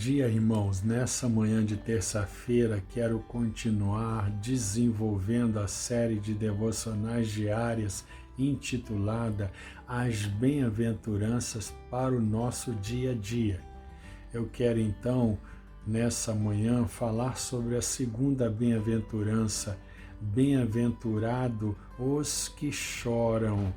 dia, irmãos. Nessa manhã de terça-feira, quero continuar desenvolvendo a série de devocionais diárias intitulada As Bem-aventuranças para o nosso dia a dia. Eu quero então, nessa manhã, falar sobre a segunda bem-aventurança. Bem-aventurado os que choram.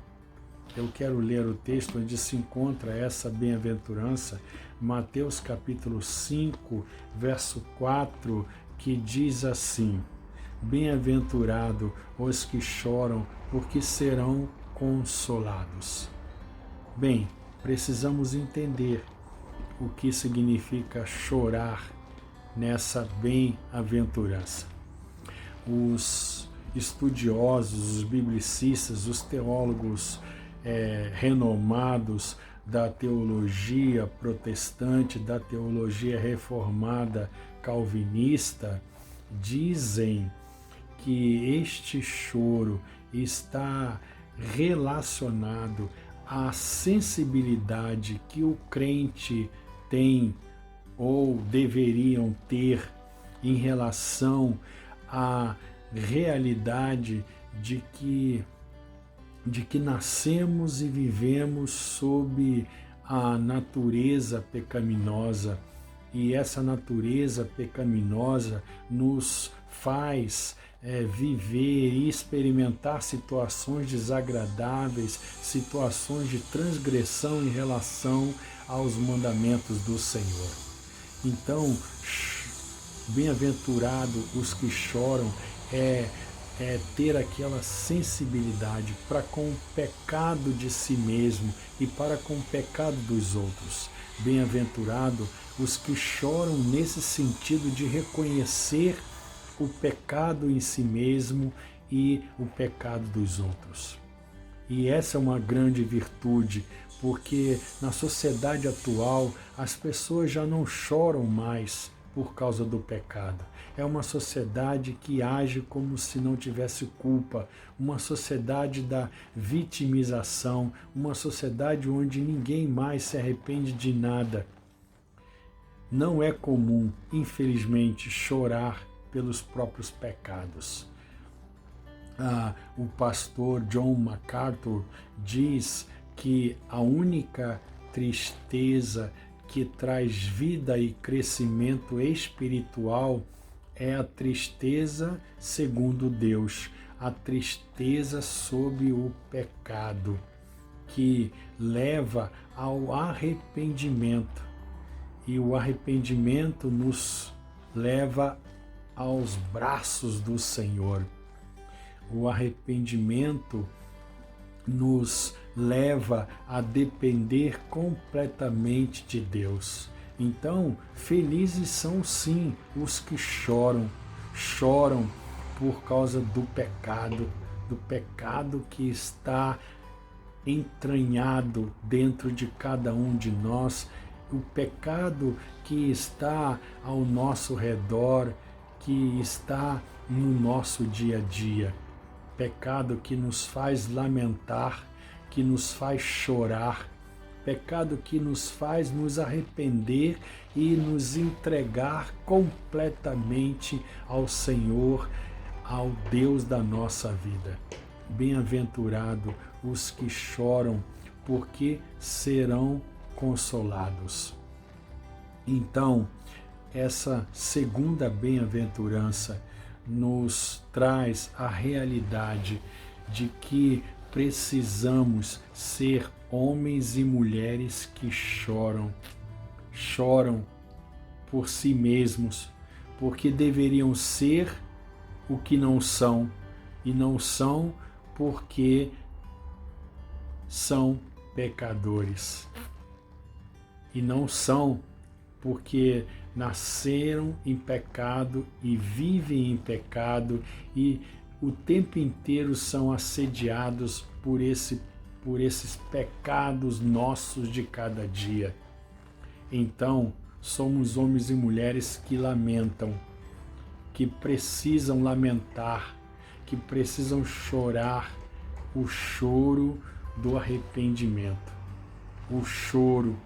Eu quero ler o texto onde se encontra essa bem-aventurança, Mateus capítulo 5, verso 4, que diz assim: Bem-aventurado os que choram, porque serão consolados. Bem, precisamos entender o que significa chorar nessa bem-aventurança. Os estudiosos, os biblicistas, os teólogos renomados da teologia protestante, da teologia reformada calvinista, dizem que este choro está relacionado à sensibilidade que o crente tem ou deveriam ter em relação à realidade de que nascemos e vivemos sob a natureza pecaminosa, e essa natureza pecaminosa nos faz viver e experimentar situações desagradáveis, situações de transgressão em relação aos mandamentos do Senhor. Então, bem-aventurado os que choram é ter aquela sensibilidade para com o pecado de si mesmo e para com o pecado dos outros. Bem-aventurado os que choram nesse sentido de reconhecer o pecado em si mesmo e o pecado dos outros. E essa é uma grande virtude, porque na sociedade atual as pessoas já não choram mais por causa do pecado. É uma sociedade que age como se não tivesse culpa, uma sociedade da vitimização, uma sociedade onde ninguém mais se arrepende de nada. Não é comum, infelizmente, chorar pelos próprios pecados. O pastor John MacArthur diz que a única tristeza que traz vida e crescimento espiritual é a tristeza segundo Deus, a tristeza sob o pecado, que leva ao arrependimento. E o arrependimento nos leva aos braços do Senhor. O arrependimento nos leva a depender completamente de Deus. Então, felizes são sim os que choram por causa do pecado que está entranhado dentro de cada um de nós, o pecado que está ao nosso redor, que está no nosso dia a dia. Pecado que nos faz lamentar, que nos faz chorar, pecado que nos faz nos arrepender e nos entregar completamente ao Senhor, ao Deus da nossa vida. Bem-aventurado os que choram, porque serão consolados. Então, essa segunda bem-aventurança nos traz a realidade de que precisamos ser homens e mulheres que choram por si mesmos, porque deveriam ser o que não são, e não são porque são pecadores, e não são porque nasceram em pecado e vivem em pecado e o tempo inteiro são assediados por esses pecados nossos de cada dia. Então, somos homens e mulheres que lamentam, que precisam lamentar, que precisam chorar o choro do arrependimento, o choro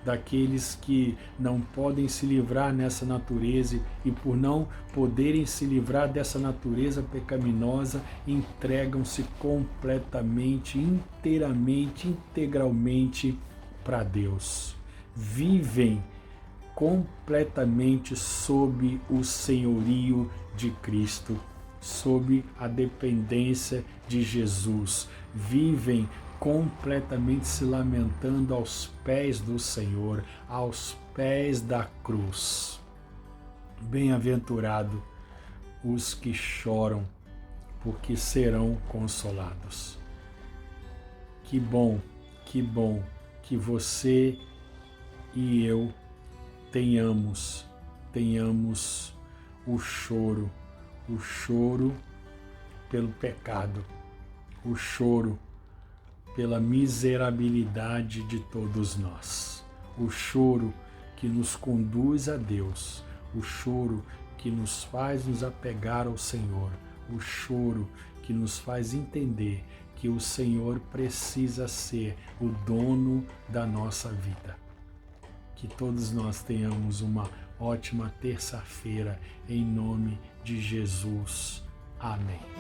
daqueles que não podem se livrar nessa natureza e por não poderem se livrar dessa natureza pecaminosa, entregam-se completamente, inteiramente, integralmente para Deus. Vivem completamente sob o senhorio de Cristo, sob a dependência de Jesus. Vivem completamente se lamentando aos pés do Senhor, aos pés da cruz. Bem-aventurado os que choram, porque serão consolados. Que bom que você e eu tenhamos o choro pelo pecado, o choro pela miserabilidade de todos nós, o choro que nos conduz a Deus, o choro que nos faz nos apegar ao Senhor, o choro que nos faz entender que o Senhor precisa ser o dono da nossa vida. Que todos nós tenhamos uma ótima terça-feira, em nome de Jesus. Amém.